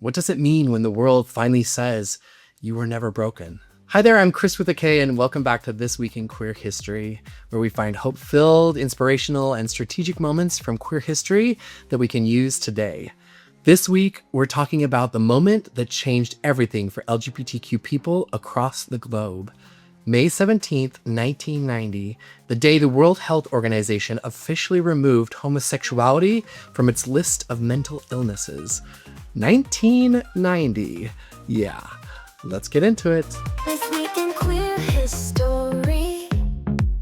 What does it mean when the world finally says you were never broken? Hi there, I'm Kris with a K, and welcome back to This Week in Queer History, where we find hope-filled, inspirational, and strategic moments from queer history that we can use today. This week, we're talking about the moment that changed everything for LGBTQ people across the globe. May 17th, 1990, the day the World Health Organization officially removed homosexuality from its list of mental illnesses. 1990. Yeah, let's get into it. This week in queer history,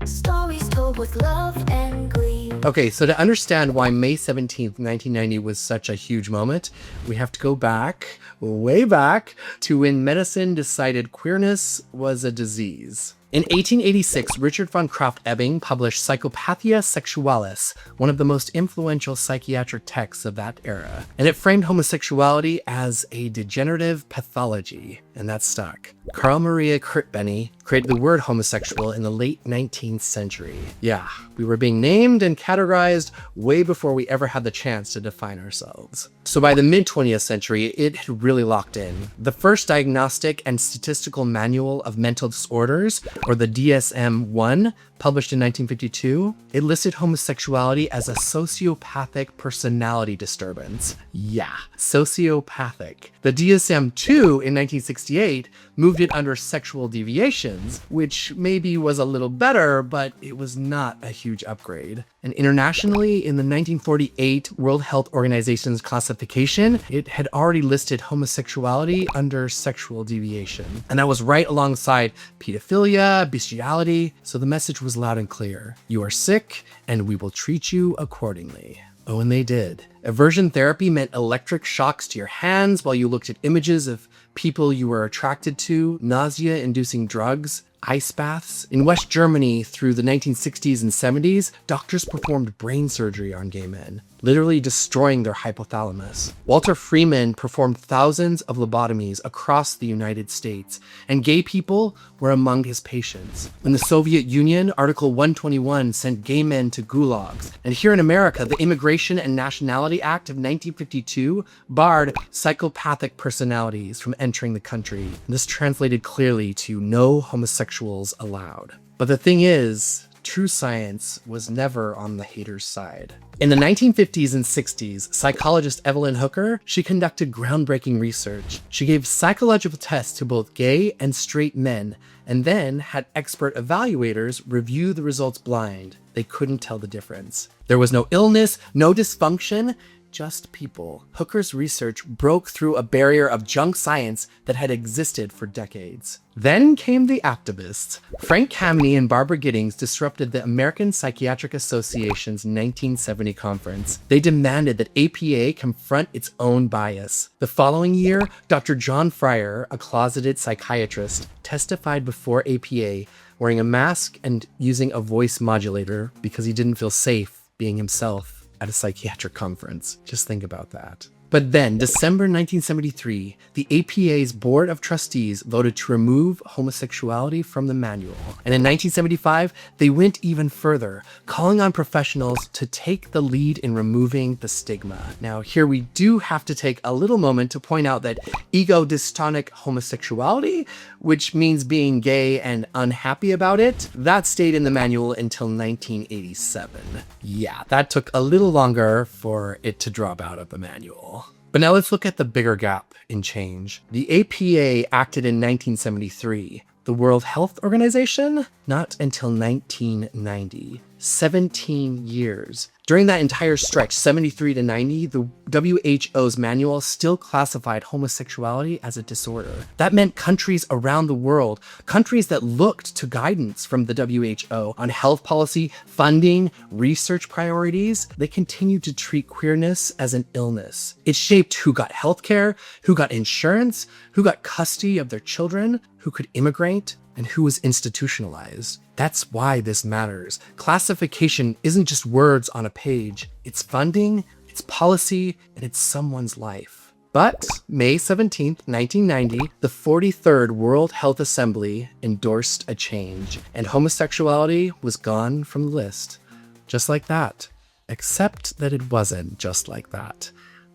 stories told with love and glee. Okay, so to understand why May 17th, 1990 was such a huge moment, we have to go back, way back, to when medicine decided queerness was a disease. In 1886, Richard von Krafft-Ebing published Psychopathia Sexualis, one of the most influential psychiatric texts of that era, and it framed homosexuality as a degenerative pathology, and that stuck. Carl Maria Kurtbenny created the word homosexual in the late 19th century. Yeah, we were being named and categorized way before we ever had the chance to define ourselves. So by the mid-20th century, it had really locked in. The first Diagnostic and Statistical Manual of Mental Disorders, or the DSM-1, published in 1952, it listed homosexuality as a sociopathic personality disturbance. Yeah, sociopathic. The DSM-2 in 1968 moved it under sexual deviations, which maybe was a little better, but it was not a huge upgrade. And internationally, in the 1948 World Health Organization's classification, it had already listed homosexuality under sexual deviation. And that was right alongside pedophilia, bestiality, so the message was loud and clear. You are sick, and we will treat you accordingly. Oh, and they did. Aversion therapy meant electric shocks to your hands while you looked at images of people you were attracted to, nausea-inducing drugs, ice baths. In West Germany, through the 1960s and 70s, doctors performed brain surgery on gay men, literally destroying their hypothalamus. Walter Freeman performed thousands of lobotomies across the United States, and gay people were among his patients. In the Soviet Union, Article 121 sent gay men to gulags. And here in America, the Immigration and Nationality Act of 1952 barred psychopathic personalities from entering the country. And this translated clearly to no homosexuals allowed. But the thing is, true science was never on the haters' side. In the 1950s and 60s, psychologist Evelyn Hooker, she conducted groundbreaking research. She gave psychological tests to both gay and straight men, and then had expert evaluators review the results blind. They couldn't tell the difference. There was no illness, no dysfunction, just people. Hooker's research broke through a barrier of junk science that had existed for decades. Then came the activists. Frank Kameny and Barbara Giddings disrupted the American Psychiatric Association's 1970 conference. They demanded that APA confront its own bias. The following year, Dr. John Fryer, a closeted psychiatrist, testified before APA wearing a mask and using a voice modulator because he didn't feel safe being himself at a psychiatric conference. Just think about that. But then, December 1973, the APA's Board of Trustees voted to remove homosexuality from the manual. And in 1975, they went even further, calling on professionals to take the lead in removing the stigma. Now, here we do have to take a little moment to point out that ego-dystonic homosexuality, which means being gay and unhappy about it, that stayed in the manual until 1987. Yeah, that took a little longer for it to drop out of the manual. But now let's look at the bigger gap in change. The APA acted in 1973. The World Health Organization? Not until 1990. 17 years. During that entire stretch, 73 to 90, the WHO's manual still classified homosexuality as a disorder. That meant countries around the world, countries that looked to guidance from the WHO on health policy, funding, research priorities, they continued to treat queerness as an illness. It shaped who got healthcare, who got insurance, who got custody of their children, who could immigrate, and who was institutionalized. That's why this matters. Classification isn't just words on a page. It's funding, it's policy, and it's someone's life. But May 17th, 1990, the 43rd World Health Assembly endorsed a change, and homosexuality was gone from the list. Just like that. Except that it wasn't just like that.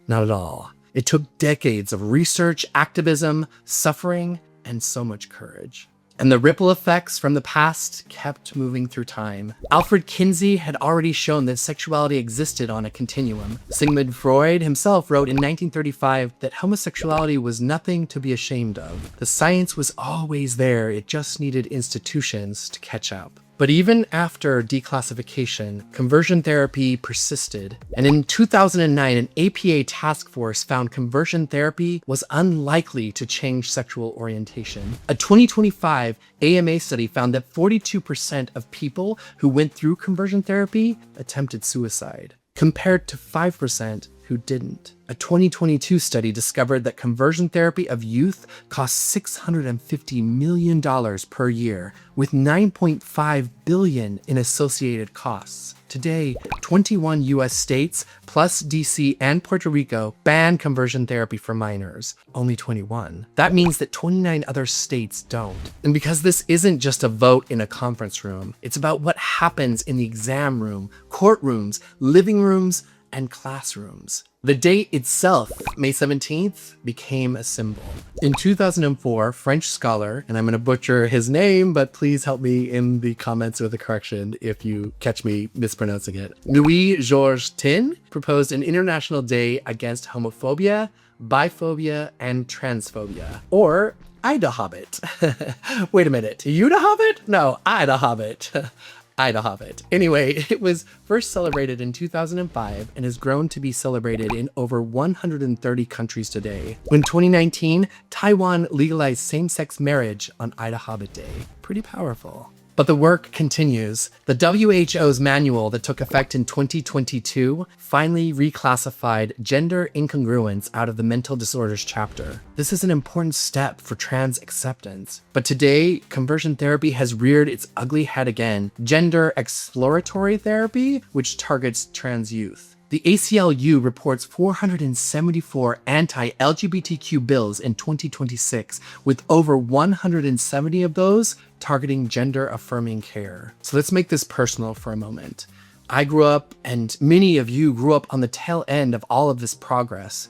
Not at all. It took decades of research, activism, suffering, and so much courage. And the ripple effects from the past kept moving through time. Alfred Kinsey had already shown that sexuality existed on a continuum. Sigmund Freud himself wrote in 1935 that homosexuality was nothing to be ashamed of. The science was always there, it just needed institutions to catch up. But even after declassification, conversion therapy persisted. And in 2009, an APA task force found conversion therapy was unlikely to change sexual orientation. A 2025 AMA study found that 42% of people who went through conversion therapy attempted suicide, compared to 5% who didn't. A 2022 study discovered that conversion therapy of youth costs $650 million per year, with $9.5 billion in associated costs. Today, 21 US states, plus DC and Puerto Rico, ban conversion therapy for minors. Only 21. That means that 29 other states don't. And because this isn't just a vote in a conference room, it's about what happens in the exam room, courtrooms, living rooms, and classrooms. The date itself, May 17th, became a symbol. In 2004, French scholar, and I'm going to butcher his name, but please help me in the comments with a correction if you catch me mispronouncing it, Louis-Georges Tin, proposed an international day against homophobia, biphobia, and transphobia, or IDAHOBIT. Wait a minute, UDAHOBIT? No, IDAHOBIT. IDAHOBIT. Anyway, it was first celebrated in 2005 and has grown to be celebrated in over 130 countries today. In 2019, Taiwan legalized same-sex marriage on IDAHOBIT Day. Pretty powerful. But the work continues. The WHO's manual that took effect in 2022 finally reclassified gender incongruence out of the mental disorders chapter. This is an important step for trans acceptance. But today, conversion therapy has reared its ugly head again. Gender exploratory therapy, which targets trans youth. The ACLU reports 474 anti-LGBTQ bills in 2026, with over 170 of those targeting gender-affirming care. So let's make this personal for a moment. I grew up, and many of you grew up on the tail end of all of this progress.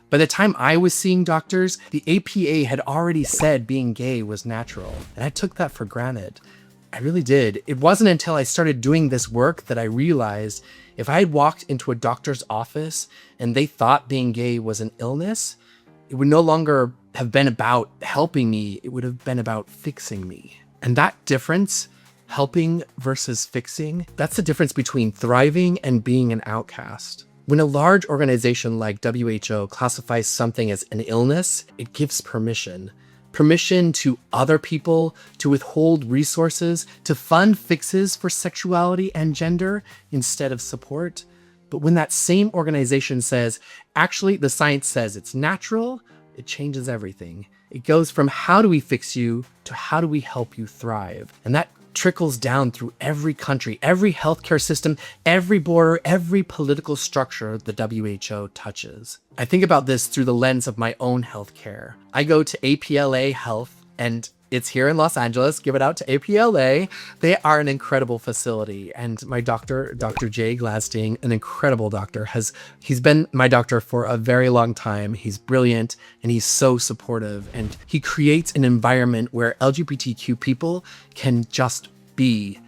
By the time I was seeing doctors, the APA had already said being gay was natural, and I took that for granted. I really did. It wasn't until I started doing this work that I realized if I had walked into a doctor's office and they thought being gay was an illness, it would no longer have been about helping me, it would have been about fixing me. And that difference, helping versus fixing, that's the difference between thriving and being an outcast. When a large organization like WHO classifies something as an illness, it gives permission to other people to withhold resources, to fund fixes for sexuality and gender instead of support. But when that same organization says, actually, the science says it's natural, it changes everything. It goes from how do we fix you to how do we help you thrive? And that trickles down through every country, every healthcare system, every border, every political structure the WHO touches. I think about this through the lens of my own healthcare. I go to APLA Health, and it's here in Los Angeles. Give it out to APLA. They are an incredible facility. And my doctor, Dr. Jay Gladstein, an incredible doctor, he's been my doctor for a very long time. He's brilliant and he's so supportive. And he creates an environment where LGBTQ people can just be,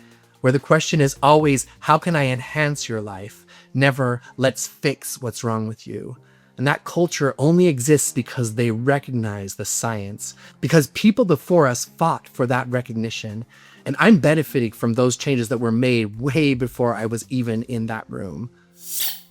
where the question is always, how can I enhance your life? Never, let's fix what's wrong with you. And that culture only exists because they recognize the science, because people before us fought for that recognition. And I'm benefiting from those changes that were made way before I was even in that room.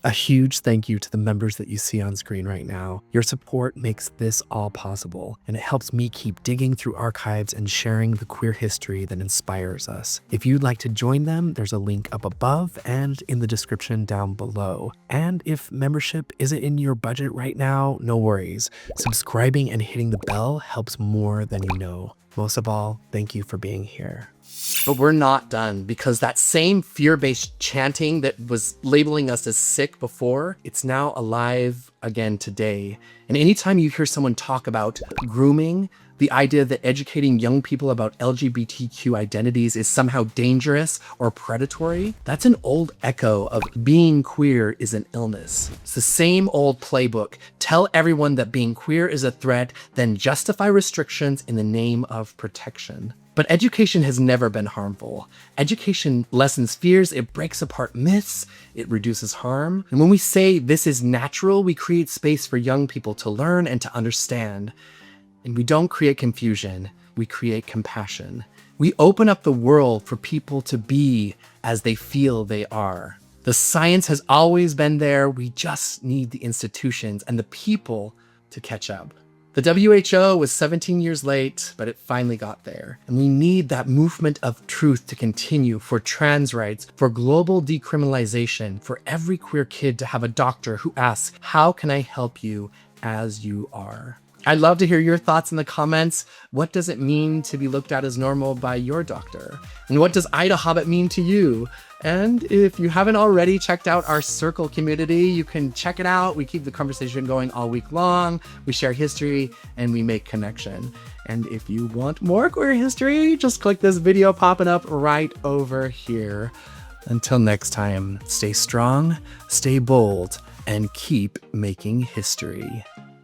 A huge thank you to the members that you see on screen right now. Your support makes this all possible, and it helps me keep digging through archives and sharing the queer history that inspires us. If you'd like to join them, there's a link up above and in the description down below. And if membership isn't in your budget right now, no worries. Subscribing and hitting the bell helps more than you know. Most of all, thank you for being here. But we're not done, because that same fear-based chanting that was labeling us as sick before, it's now alive again today. And anytime you hear someone talk about grooming, the idea that educating young people about LGBTQ identities is somehow dangerous or predatory, that's an old echo of being queer is an illness. It's the same old playbook. Tell everyone that being queer is a threat, then justify restrictions in the name of protection. But education has never been harmful. Education lessens fears, it breaks apart myths, it reduces harm. And when we say this is natural, we create space for young people to learn and to understand. And we don't create confusion, we create compassion. We open up the world for people to be as they feel they are. The science has always been there, we just need the institutions and the people to catch up. The WHO was 17 years late, but it finally got there. And we need that movement of truth to continue for trans rights, for global decriminalization, for every queer kid to have a doctor who asks, how can I help you as you are? I'd love to hear your thoughts in the comments. What does it mean to be looked at as normal by your doctor? And what does IDAHOBIT mean to you? And if you haven't already checked out our Circle community, you can check it out. We keep the conversation going all week long. We share history and we make connection. And if you want more queer history, just click this video popping up right over here. Until next time, stay strong, stay bold, and keep making history.